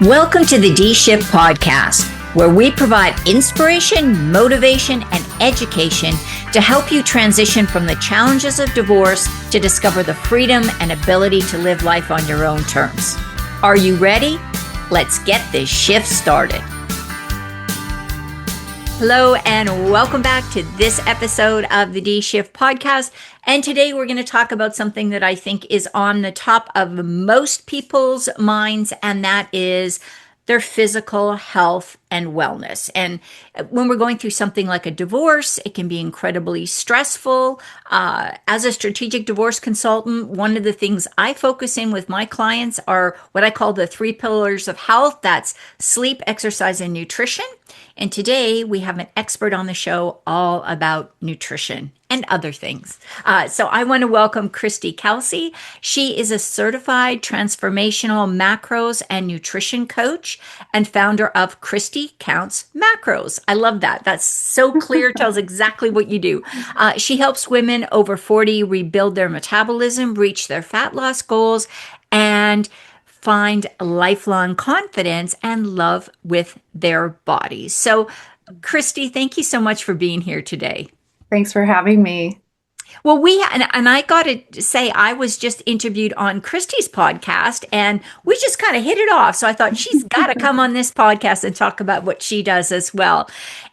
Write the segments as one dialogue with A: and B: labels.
A: Welcome to the D-Shift podcast, where we provide inspiration, motivation, and education to help you transition from the challenges of divorce to discover the freedom and ability to live life on your own terms. Are you ready? Let's get this shift started. Hello, and welcome back to this episode of the D-Shift podcast. And today we're going to talk about something that I think is on the top of most people's minds, and that is their physical health and wellness. And when we're going through something like a divorce, it can be incredibly stressful. As a strategic divorce consultant, one of the things I focus in with my clients are what I call the 3 pillars of health. That's sleep, exercise, and nutrition. And today we have an expert on the show all about nutrition and other things. So I want to welcome Christi Kelsey. She is a certified transformational macros and nutrition coach and founder of Christi Counts Macros. I love that. That's so clear, tells exactly what you do. She helps women over 40 rebuild their metabolism, reach their fat loss goals, and find lifelong confidence and love with their bodies. So, Christi, thank you so much for being here today.
B: Thanks for having me.
A: Well, and I got to say, I was just interviewed on Christi's podcast, and we just kind of hit it off. So I thought she's got to come on this podcast and talk about what she does as well.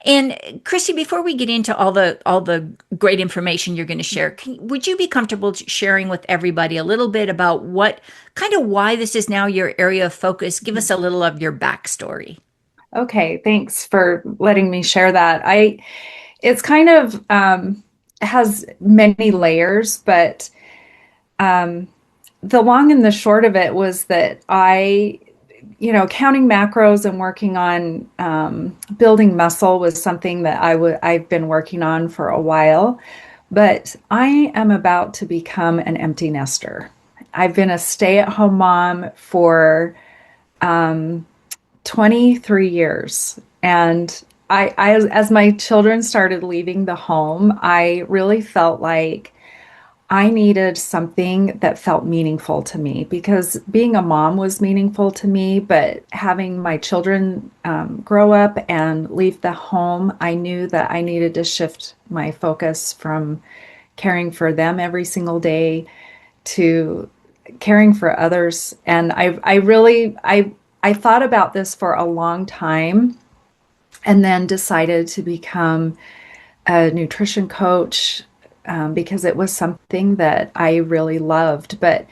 A: And Christi, before we get into all the great information you're going to share, would you be comfortable sharing with everybody a little bit about why this is now your area of focus? Give us a little of your backstory.
B: Okay, thanks for letting me share that. It's kind of has many layers, but the long and the short of it was that counting macros and working on building muscle was something that I've been working on for a while, but I am about to become an empty nester. I've been a stay-at-home mom for 23 years, and as my children started leaving the home, I really felt like I needed something that felt meaningful to me, because being a mom was meaningful to me, but having my children grow up and leave the home, I knew that I needed to shift my focus from caring for them every single day to caring for others. And I thought about this for a long time, and then decided to become a nutrition coach because it was something that I really loved. But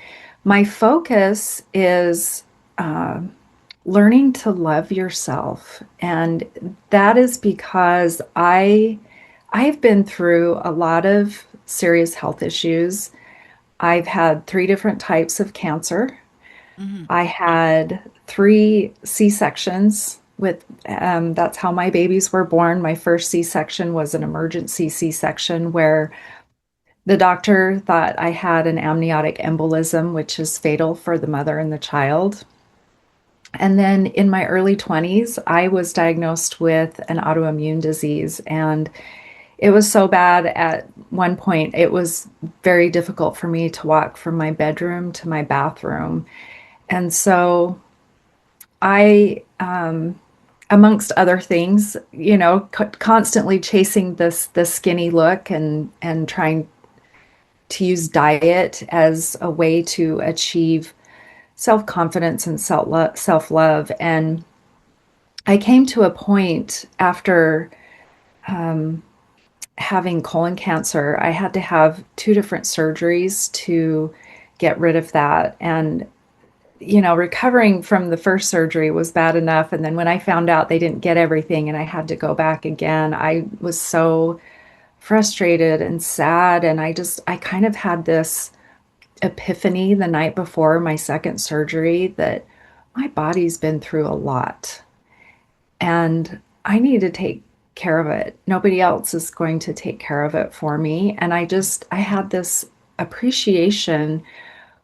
B: my focus is learning to love yourself. And that is because I've been through a lot of serious health issues. I've had 3 different types of cancer. Mm-hmm. I had 3 C-sections. That's how my babies were born. My first C-section was an emergency C-section where the doctor thought I had an amniotic embolism, which is fatal for the mother and the child. And then in my early 20s, I was diagnosed with an autoimmune disease, and it was so bad at one point, it was very difficult for me to walk from my bedroom to my bathroom. And so I, amongst other things, constantly chasing this skinny look and trying to use diet as a way to achieve self-confidence and self-love. And I came to a point after having colon cancer. I had to have 2 different surgeries to get rid of that. And recovering from the first surgery was bad enough. And then when I found out they didn't get everything and I had to go back again, I was so frustrated and sad. And I kind of had this epiphany the night before my second surgery that my body's been through a lot and I need to take care of it. Nobody else is going to take care of it for me. And I had this appreciation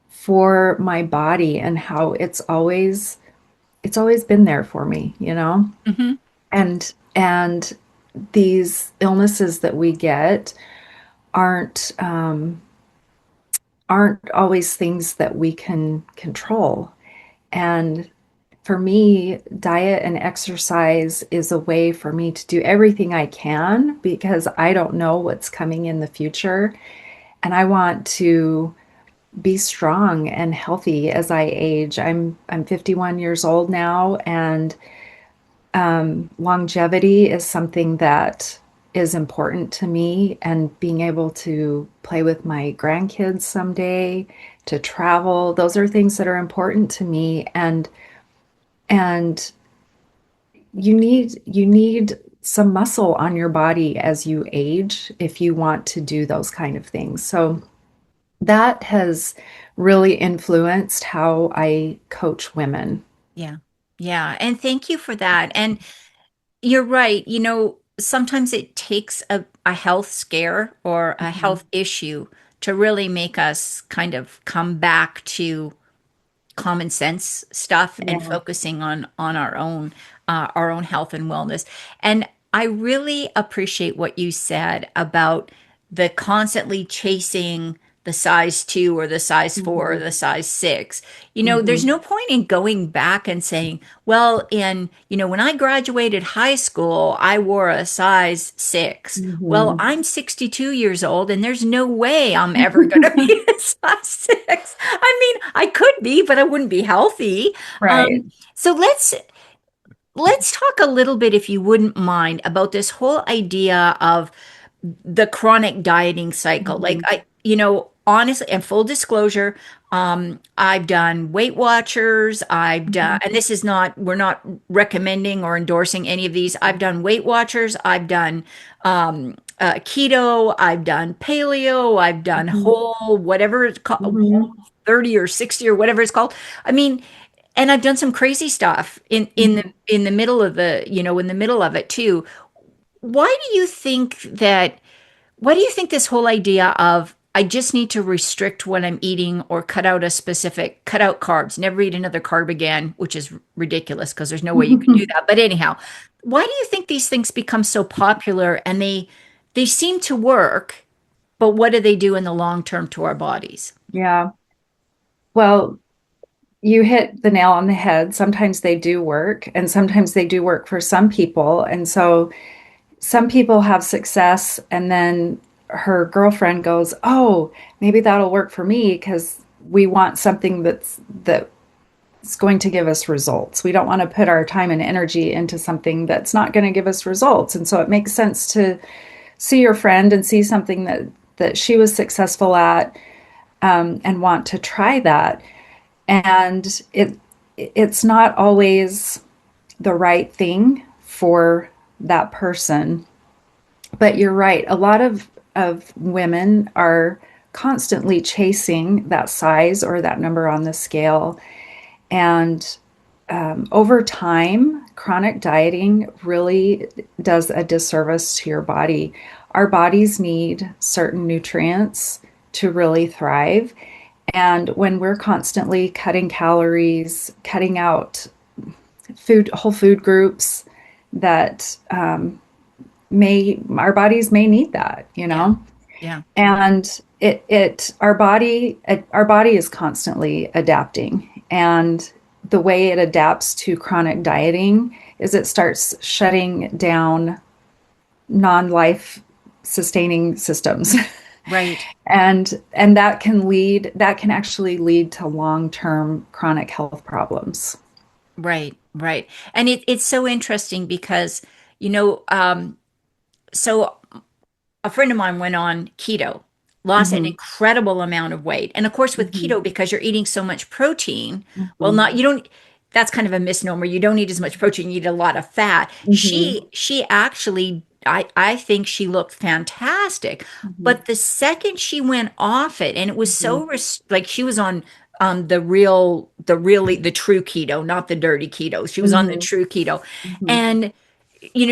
B: for my body and how it's always been there for me, Mm-hmm. And these illnesses that we get aren't always things that we can control. And for me, diet and exercise is a way for me to do everything I can because I don't know what's coming in the future. And I want to be strong and healthy as I age. I'm 51 years old now, and longevity is something that is important to me. And being able to play with my grandkids someday, to travel, those are things that are important to me. And you need some muscle on your body as you age if you want to do those kind of things. So that has really influenced how I coach women.
A: Yeah. Yeah. And thank you for that. And you're right. Sometimes it takes a health scare or a
B: Mhm.
A: health issue to really make us kind of come back to common sense stuff and
B: Yeah.
A: focusing on our own health and wellness. And I really appreciate what you said about the constantly chasing the size 2 or the size 4 or
B: Mhm.
A: the size 6. There's
B: Mhm.
A: no point in going back and saying, well, when I graduated high school, I wore a size 6. Well,
B: Mhm.
A: I'm 62 years old and there's no way I'm ever going to be a size 6. I mean, I could be, but I wouldn't be healthy.
B: Right.
A: So let's talk a little bit, if you wouldn't mind, about this whole idea of the chronic dieting cycle. Like
B: Mhm.
A: honestly, and full disclosure, I've done Weight Watchers. I've done,
B: Mhm.
A: and this is not, we're not recommending or endorsing any of these. I've done Weight Watchers. I've done keto. I've done paleo. I've done
B: Mhm.
A: whole, whatever it's called, whole
B: Mhm.
A: 30 or 60 or whatever it's called. I mean, and I've done some crazy stuff
B: Mhm.
A: in the middle of in the middle of it too. Why do you think that? Why do you think this whole idea of I just need to restrict what I'm eating or cut out carbs, never eat another carb again, which is ridiculous because there's no way you can do that. But anyhow, why do you think these things become so popular and they seem to work, but what do they do in the long term to our bodies?
B: Yeah. Well, you hit the nail on the head. Sometimes they do work, and sometimes they do work for some people. And so some people have success, and then her girlfriend goes, "Oh, maybe that'll work for me because we want something that's going to give us results. We don't want to put our time and energy into something that's not going to give us results." And so it makes sense to see your friend and see something that she was successful at, and want to try that. And it's not always the right thing for that person. But you're right. A lot of women are constantly chasing that size or that number on the scale. And over time, chronic dieting really does a disservice to your body. Our bodies need certain nutrients to really thrive. And when we're constantly cutting calories, cutting out whole food groups that may our bodies may need that,
A: Yeah. Yeah.
B: and our body is constantly adapting, and the way it adapts to chronic dieting is it starts shutting down non-life sustaining systems.
A: Right.
B: And that can actually lead to long-term chronic health problems.
A: Right. Right. And it's so interesting because, you know, so a friend of mine went on keto, lost an
B: Hmm.
A: incredible amount of weight. And of course, with
B: Hmm.
A: keto, because you're eating so much protein, well,
B: Hmm.
A: not, you don't, that's kind of a misnomer. You don't eat as much protein, you eat a lot of fat.
B: Hmm.
A: She actually, I think she looked fantastic.
B: Hmm.
A: But the second she went off it, and it was
B: Hmm.
A: so, like she was on, the true keto, not the dirty keto. She was on the
B: Hmm.
A: true keto.
B: Hmm.
A: And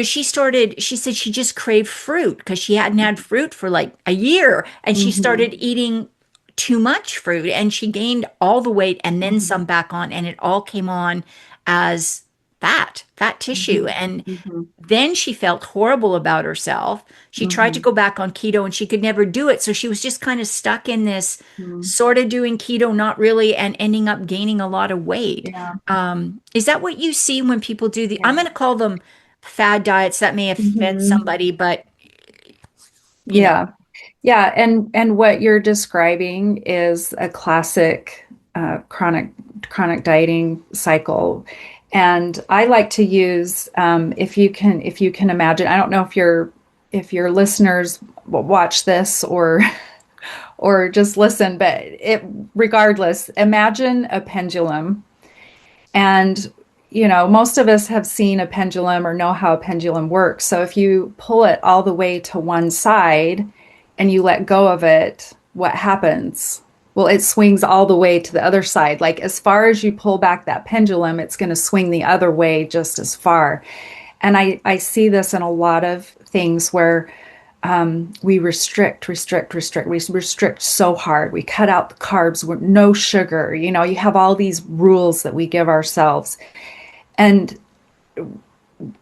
A: she said she just craved fruit because she hadn't had fruit for like a year. And she
B: Hmm.
A: started eating too much fruit and she gained all the weight and then
B: Hmm.
A: some back on. And it all came on as fat tissue.
B: Mhm.
A: And
B: Mhm.
A: then she felt horrible about herself. She tried to
B: Mhm.
A: go back on keto and she could never do it. So she was just kind of stuck in this
B: Mhm.
A: sort of doing keto, not really, and ending up gaining a lot of weight.
B: Yeah.
A: Is that what you see when people do I'm
B: Yeah.
A: going to call them fad diets. That may offend
B: Mhm.
A: somebody, but you know,
B: Yeah. Yeah, and what you're describing is a classic chronic dieting cycle. And I like to use if you can imagine. I don't know if your listeners will watch this or just listen, but it regardless, imagine a pendulum. And most of us have seen a pendulum or know how a pendulum works. So if you pull it all the way to one side and you let go of it, what happens? Well, it swings all the way to the other side. Like as far as you pull back that pendulum, it's going to swing the other way just as far. And I see this in a lot of things where we restrict. We restrict so hard. We cut out the carbs, no sugar. You have all these rules that we give ourselves. And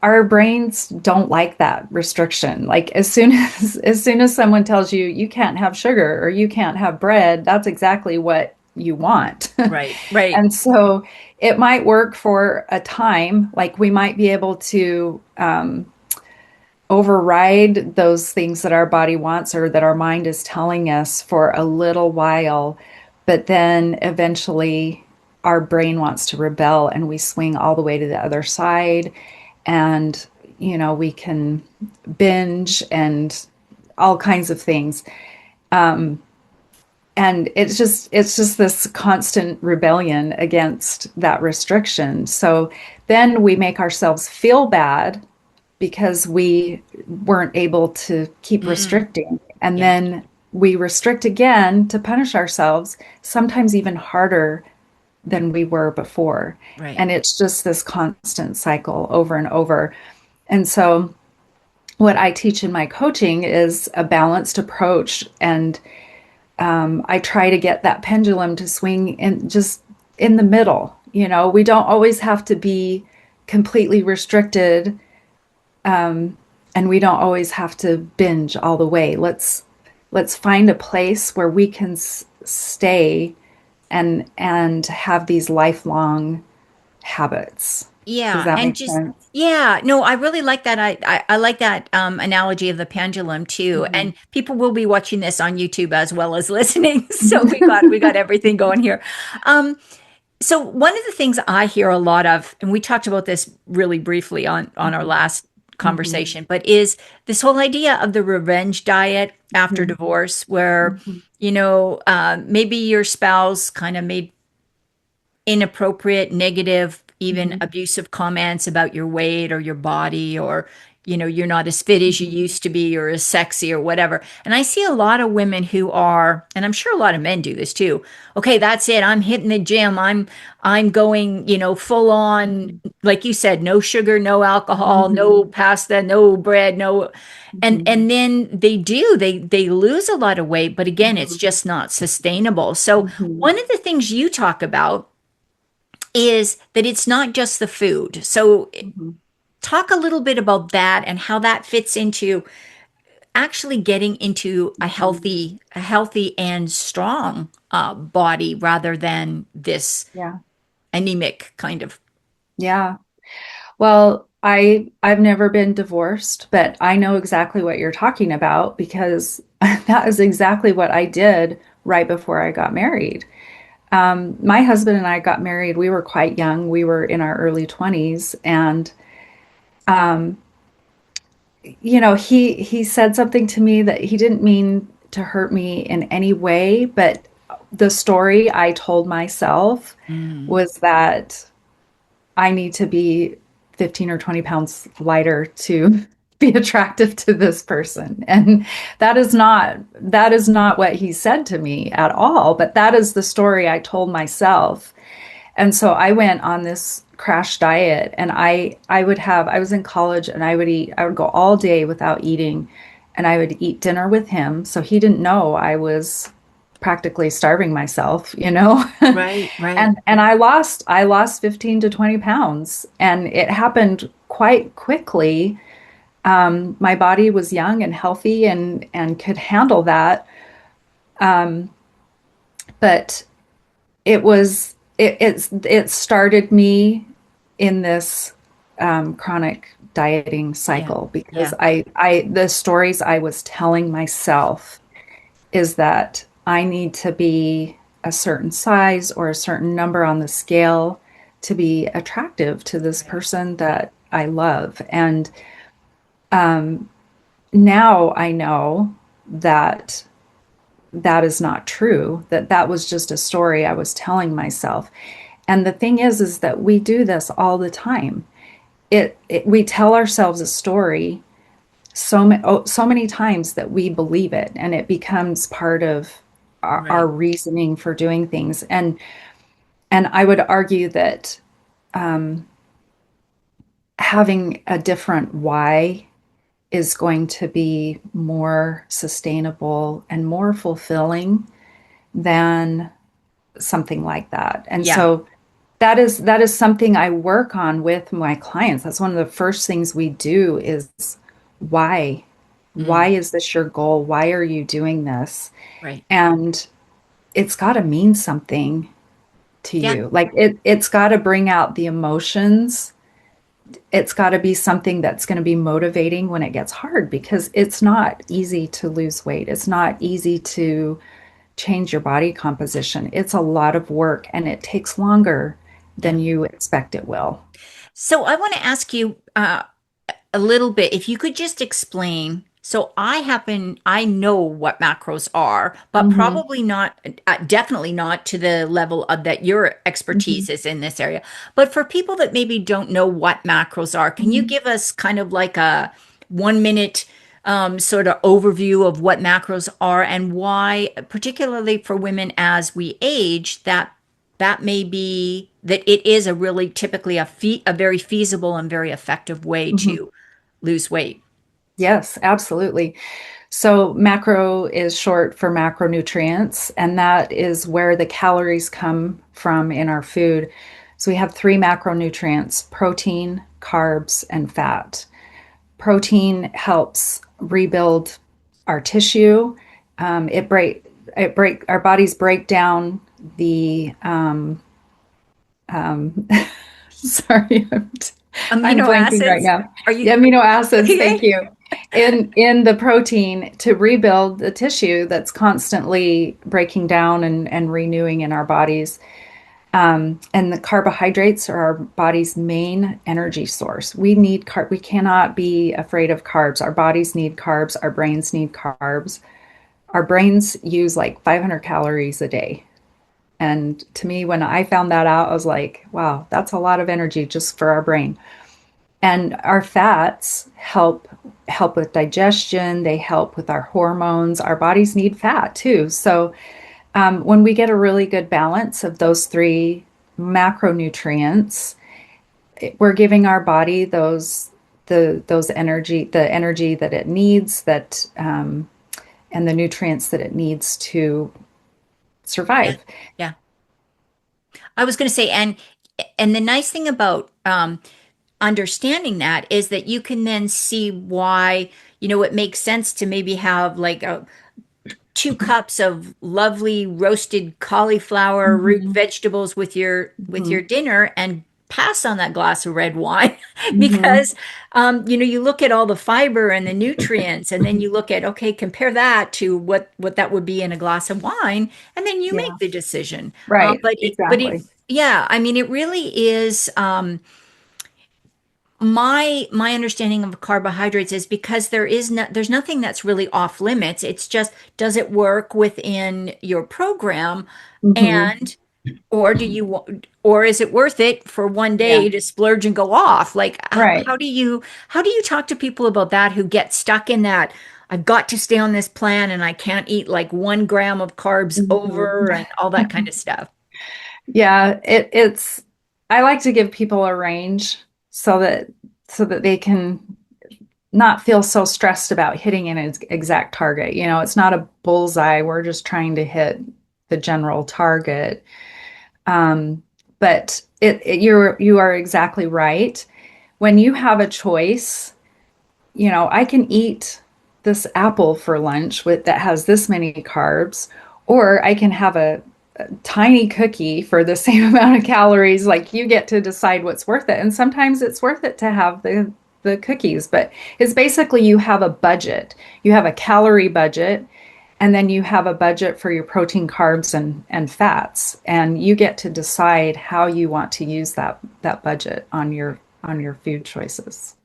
B: our brains don't like that restriction. Like as soon as someone tells you you can't have sugar or you can't have bread, that's exactly what you want.
A: right, right.
B: And so it might work for a time. Like we might be able to override those things that our body wants or that our mind is telling us for a little while, but then eventually our brain wants to rebel and we swing all the way to the other side, and we can binge and all kinds of things. And it's just this constant rebellion against that restriction. So then we make ourselves feel bad because we weren't able to keep
A: Mm,
B: restricting. And
A: yeah,
B: then we restrict again to punish ourselves, sometimes even harder than we were before.
A: right.
B: And it's just this constant cycle over and over. And so, what I teach in my coaching is a balanced approach. And I try to get that pendulum to swing in just in the middle. We don't always have to be completely restricted, and we don't always have to binge all the way. Let's find a place where we can stay and have these lifelong habits. Does
A: Yeah,
B: that
A: and
B: make
A: just
B: sense?
A: yeah, no, I really like that. I like that analogy of the pendulum too.
B: Hmm.
A: And people will be watching this on YouTube as well as listening. So we got everything going here. Um, so one of the things I hear a lot of, and we talked about this really briefly on our last
B: Hmm.
A: conversation, but is this whole idea of the revenge diet after
B: Hmm.
A: divorce, where
B: Hmm.
A: maybe your spouse kind of made inappropriate, negative, even
B: Hmm.
A: abusive comments about your weight or your body, or you're not as fit as you
B: Hmm.
A: used to be or as sexy or whatever. And I see a lot of women who are, and I'm sure a lot of men do this too. Okay, that's it. I'm hitting the gym. I'm going, full on, like you said, no sugar, no alcohol, no
B: Hmm.
A: pasta, no bread, no. and
B: Hmm.
A: and then they lose a lot of weight, but again, it's
B: Hmm.
A: just not sustainable. So
B: Hmm.
A: one of the things you talk about is that it's not just the food. So
B: Hmm.
A: talk a little bit about that and how that fits into actually getting into
B: Hmm.
A: a healthy and strong body rather than this
B: Yeah.
A: anemic kind of.
B: Yeah. Well, I've never been divorced, but I know exactly what you're talking about because that is exactly what I did right before I got married. My husband and I got married. We were quite young. We were in our early 20s, and he said something to me that he didn't mean to hurt me in any way, but the story I told myself
A: Mm.
B: was that I need to be 15 or 20 pounds lighter to be attractive to this person. And that is not what he said to me at all, but that is the story I told myself. And so I went on this crash diet, and I was in college, and I would go all day without eating, and I would eat dinner with him. So he didn't know I was practically starving myself, you know?
A: Right, right.
B: And I lost 15 to 20 pounds, and it happened quite quickly. My body was young and healthy and could handle that. But it started me in this chronic dieting
A: Yeah,
B: cycle because
A: yeah,
B: the stories I was telling myself is that I need to be a certain size or a certain number on the scale to be attractive to this
A: right,
B: person that I love. And now I know that that is not true, that that was just a story I was telling myself. And the thing is that we do this all the time. We tell ourselves a story so many times that we believe it, and it becomes part of our
A: right.
B: reasoning for doing things. And I would argue that having a different why is going to be more sustainable and more fulfilling than something like that. And
A: Yeah.
B: so that is something I work on with my clients. That's one of the first things we do is why? Why
A: Mm,
B: is this your goal? Why are you doing this?
A: right.
B: And it's got to mean something to
A: Yeah.
B: you. Like it's got to bring out the emotions. It's got to be something that's going to be motivating when it gets hard because it's not easy to lose weight. It's not easy to change your body composition. It's a lot of work and it takes longer
A: Yeah.
B: than you expect it will.
A: So I want to ask you a little bit, if you could just explain. So I know what macros are, but
B: Hmm.
A: probably not, definitely not to the level of that your
B: Hmm.
A: expertise is in this area. But for people that maybe don't know what macros are, can you
B: Hmm.
A: give us kind of like a 1 minute sort of overview of what macros are and why, particularly for women as we age, that may be that it is a really typically a very feasible and very effective way
B: Hmm.
A: to lose weight.
B: Yes, absolutely. So macro is short for macronutrients, and that is where the calories come from in our food. So we have three macronutrients: protein, carbs, and fat. Protein helps rebuild our tissue. It break our bodies break down the sorry, I'm
A: Amino
B: blanking right
A: acids?
B: now.
A: Are
B: The
A: you
B: amino acids, thank
A: okay?
B: you. In the protein to rebuild the tissue that's constantly breaking down and renewing in our bodies. And the carbohydrates are our body's main energy source. We cannot be afraid of carbs. Our bodies need carbs, our brains need carbs. Our brains use like 500 calories a day. And to me, when I found that out, I was like, wow, that's a lot of energy just for our brain. And our fats help with digestion, they help with our hormones. Our bodies need fat too. So when we get a really good balance of those three macronutrients, we're giving our body the energy that it needs, that and the nutrients that it needs to
A: Yeah.
B: survive.
A: Yeah. I was going to say, and the nice thing about understanding that is that you can then see why, it makes sense to maybe have like 2 cups of lovely roasted cauliflower root
B: Mhm.
A: vegetables with your
B: Mhm.
A: dinner and pass on that glass of red wine
B: Mhm.
A: because you look at all the fiber and the nutrients and then you look at, okay, compare that to what that would be in a glass of wine, and then you
B: Yeah,
A: make the decision.
B: right,
A: But it
B: exactly.
A: yeah, I mean, it really is. My understanding of carbohydrates is because there's nothing that's really off limits. It's just, does it work within your program,
B: Hmm.
A: and or is it worth it for one
B: Yeah,
A: day to splurge and go off? Like,
B: right.
A: how do you talk to people about that who get stuck in that, I've got to stay on this plan and I can't eat like 1 gram of carbs
B: Mhm.
A: over and all that kind of stuff?
B: Yeah, it's I like to give people a range so that they can not feel so stressed about hitting an exact target. You know, it's not a bullseye. We're just trying to hit the general target. Um, but you are exactly right. When you have a choice, you know, I can eat this apple for lunch with that has this many carbs, or I can have a tiny cookie for the same amount of calories. Like you get to decide what's worth it. And sometimes it's worth it to have the cookies, but it's basically you have a budget. You have a calorie budget, and then you have a budget for your protein, carbs, and fats. And you get to decide how you want to use that budget on your food choices.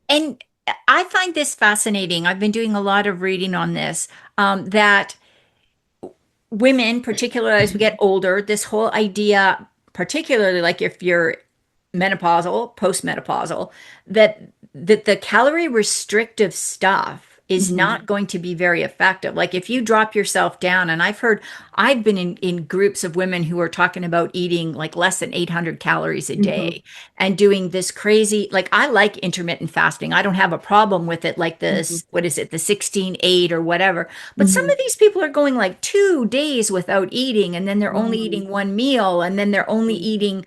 A: And I find this fascinating. I've been doing a lot of reading on this, that women, particularly as we get older, this whole idea, particularly like if you're menopausal, postmenopausal, that the calorie restrictive stuff is
B: Mhm.
A: not going to be very effective. Like if you drop yourself down, and I've been in groups of women who are talking about eating like less than 800 calories a
B: Mhm.
A: day and doing this crazy, like I like intermittent fasting. I don't have a problem with it, like
B: Mhm.
A: this, what is it, the 16-8 or whatever. But some
B: Mhm.
A: of these people are going like 2 days without eating, and then they're only
B: Mhm.
A: eating one meal, and then they're only eating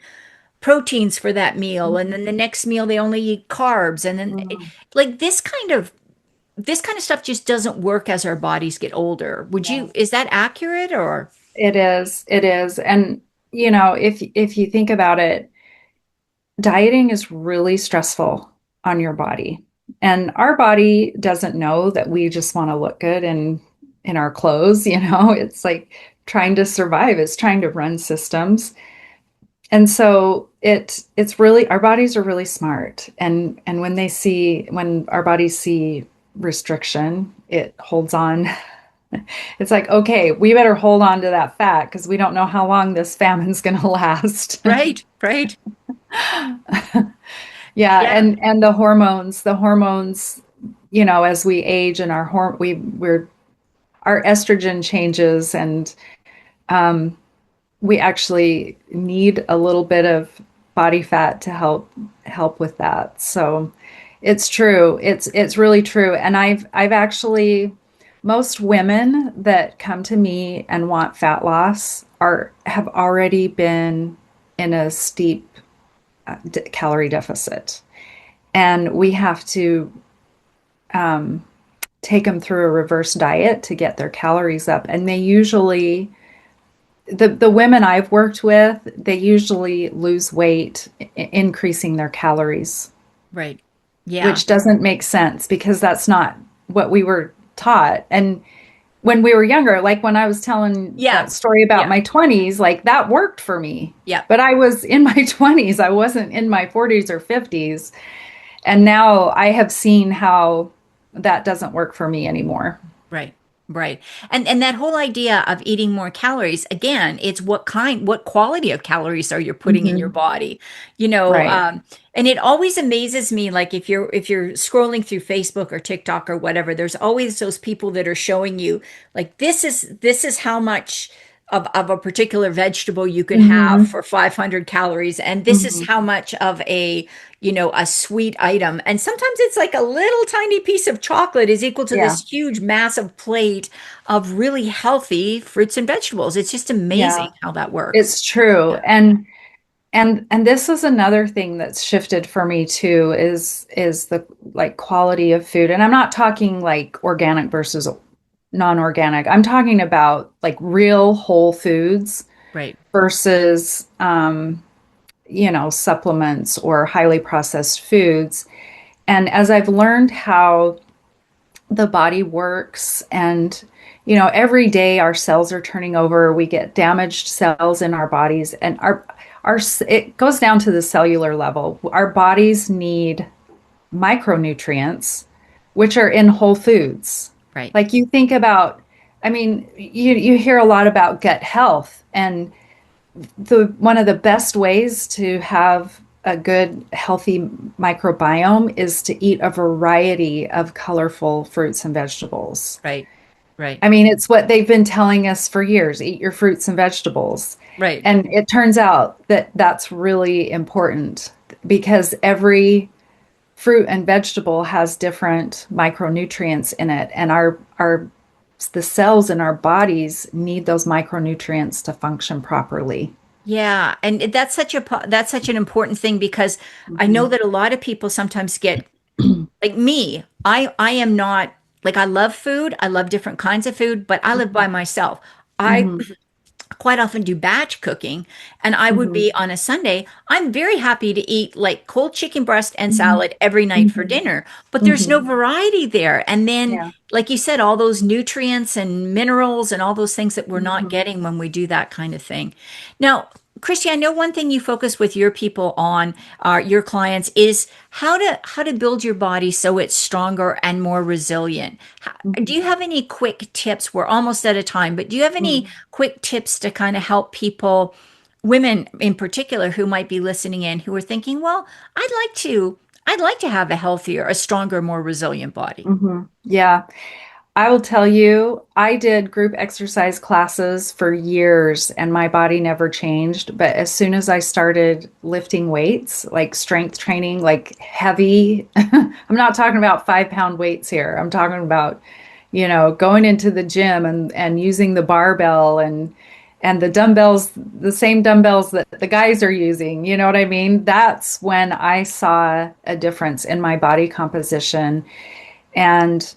A: proteins for that meal, and then the next meal they only eat carbs, and then
B: Mhm.
A: like this kind of stuff just doesn't work as our bodies get older. Would you,
B: Yes.
A: is that accurate or?
B: It is. It is. And you know, if you think about it, dieting is really stressful on your body. And our body doesn't know that we just want to look good in our clothes, you know. It's like trying to survive. It's trying to run systems. And so it's really our bodies are really smart. And when our bodies see restriction, it holds on. It's like, okay, we better hold on to that fat because we don't know how long this famine's going to last.
A: Right, right.
B: Yeah,
A: Yeah,
B: and the hormones, you know, as we age and we're our estrogen changes, and we actually need a little bit of body fat to help with that. So it's true. It's really true. And I've actually most women that come to me and want fat loss are have already been in a steep calorie deficit. And we have to take them through a reverse diet to get their calories up. And they usually the women I've worked with, they usually lose weight, increasing their calories,
A: right. Yeah.
B: which doesn't make sense because that's not what we were taught. And when we were younger, like when I was telling
A: Yeah.
B: that story about
A: Yeah.
B: my 20s, like that worked for me.
A: Yeah.
B: But I was in my 20s, I wasn't in my 40s or 50s. And now I have seen how that doesn't work for me anymore.
A: Right. Right. And that whole idea of eating more calories, again, it's what quality of calories are you putting in your
B: Hmm.
A: body?
B: Right.
A: And it always amazes me, like if you're scrolling through Facebook or TikTok or whatever, there's always those people that are showing you like this is how much of a particular vegetable you could have
B: Hmm.
A: for 500 calories, and this is
B: Hmm.
A: how much of a sweet item, and sometimes it's like a little tiny piece of chocolate is equal to
B: Yeah.
A: this huge massive plate of really healthy fruits and vegetables. It's just
B: Yeah.
A: amazing how that works.
B: It's true.
A: Yeah.
B: And this is another thing that's shifted for me too is the like quality of food. And I'm not talking like organic versus non-organic. I'm talking about like real whole foods
A: Right.
B: versus you know, supplements or highly processed foods. And as I've learned how the body works, and you know, every day our cells are turning over, we get damaged cells in our bodies, and our it goes down to the cellular level. Our bodies need micronutrients which are in whole foods.
A: Right.
B: Like you think about, I mean, you hear a lot about gut health, and the one of the best ways to have a good healthy microbiome is to eat a variety of colorful fruits and vegetables.
A: Right. Right.
B: I mean, it's what they've been telling us for years, eat your fruits and vegetables.
A: Right.
B: And it turns out that that's really important because fruit and vegetable has different micronutrients in it, and our the cells in our bodies need those micronutrients to function properly.
A: Yeah, and that's such an important thing because I know
B: Mhm.
A: that a lot of people sometimes get like me. I am not like I love food. I love different kinds of food, but I live by myself. I
B: Mhm.
A: quite often do batch cooking, and I would
B: Mhm.
A: be on a Sunday. I'm very happy to eat like cold chicken breast and
B: Mhm.
A: salad every night for
B: Mhm.
A: dinner, but there's no
B: Mhm.
A: variety there. And then,
B: Yeah.
A: like you said, all those nutrients and minerals and all those things that we're not
B: Mhm.
A: getting when we do that kind of thing. Now, Christy, I know one thing you focus with your people on, your clients, is how to build your body so it's stronger and more resilient. Do
B: Mhm.
A: you have any quick tips? We're almost out of time, but do you have any
B: Mhm.
A: quick tips to kind of help people, women in particular, who might be listening in, who are thinking, well, I'd like to have a healthier, a stronger, more resilient body.
B: Mhm. Yeah. I will tell you, I did group exercise classes for years and my body never changed. But as soon as I started lifting weights, like strength training, like heavy, I'm not talking about 5 pound weights here. I'm talking about, going into the gym and using the barbell and the dumbbells, the same dumbbells that the guys are using. You know what I mean? That's when I saw a difference in my body composition. And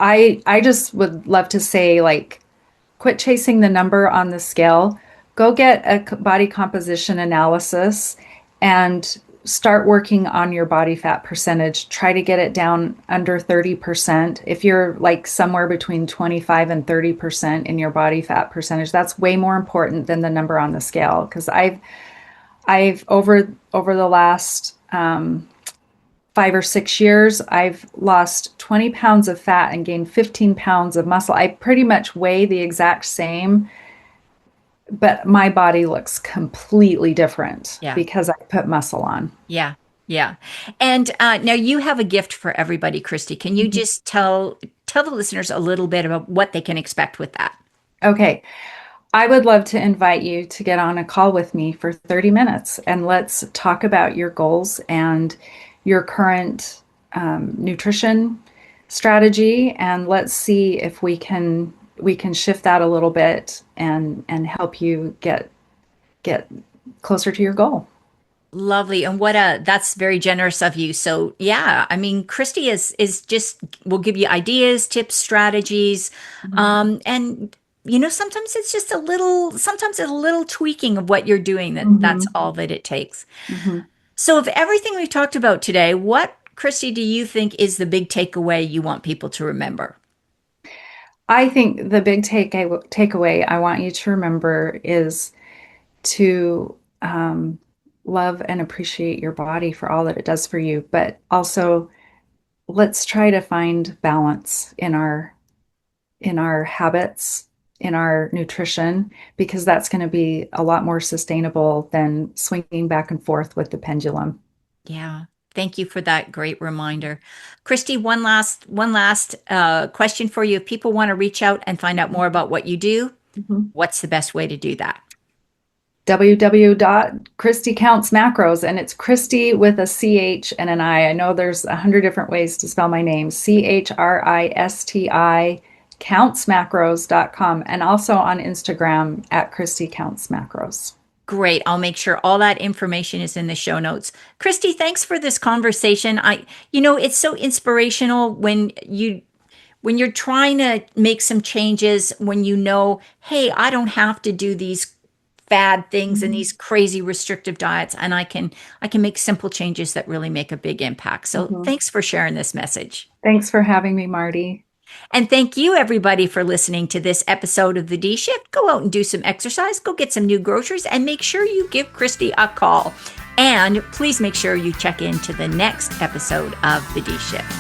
B: I just would love to say, like, quit chasing the number on the scale. Go get a body composition analysis and start working on your body fat percentage. Try to get it down under 30%. If you're like somewhere between 25 and 30% in your body fat percentage, that's way more important than the number on the scale. Because I've over the last 5 or 6 years, I've lost 20 pounds of fat and gained 15 pounds of muscle. I pretty much weigh the exact same, but my body looks completely different
A: Yeah.
B: because I put muscle on.
A: Yeah. Yeah. And now you have a gift for everybody, Christy. Can you
B: Mhm.
A: just tell the listeners a little bit about what they can expect with that?
B: Okay, I would love to invite you to get on a call with me for 30 minutes and let's talk about your goals and your current nutrition strategy, and let's see if we can shift that a little bit and help you get closer to your goal.
A: Lovely. And what a that's very generous of you. So yeah, I mean, Christy is just will give you ideas, tips, strategies.
B: Mhm.
A: And sometimes it's just sometimes a little tweaking of what you're doing that's
B: Mhm.
A: all that it takes.
B: Mhm.
A: So of everything we've talked about today, what, Christy, do you think is the big takeaway you want people to remember?
B: I think the big takeaway I want you to remember is to love and appreciate your body for all that it does for you, but also let's try to find balance in our habits, in our nutrition, because that's going to be a lot more sustainable than swinging back and forth with the pendulum.
A: Yeah. Thank you for that great reminder. Christy, one last question for you. If people want to reach out and find out more about what you do,
B: Mhm.
A: what's the best way to do that?
B: www.Christi Counts Macros, and it's Christy with a CH and an I. I know there's 100 different ways to spell my name. CHRISTI countsmacros.com, and also on Instagram at Christi Counts Macros.
A: Great. I'll make sure all that information is in the show notes. Christy, thanks for this conversation. It's so inspirational when you're trying to make some changes, when hey, I don't have to do these fad things and
B: Mhm.
A: these crazy restrictive diets, and I can make simple changes that really make a big impact. So
B: Mhm.
A: thanks for sharing this message.
B: Thanks for having me, Marty.
A: And thank you, everybody, for listening to this episode of The D Shift. Go out and do some exercise, go get some new groceries, and make sure you give Christy a call. And please make sure you check into the next episode of The D Shift.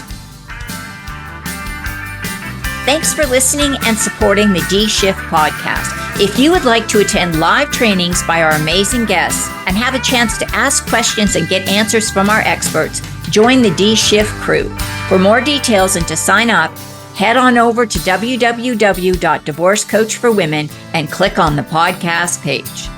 A: Thanks for listening and supporting the D Shift podcast. If you would like to attend live trainings by our amazing guests and have a chance to ask questions and get answers from our experts, join the D Shift crew. For more details and to sign up, head on over to www.divorcecoachforwomen and click on the podcast page.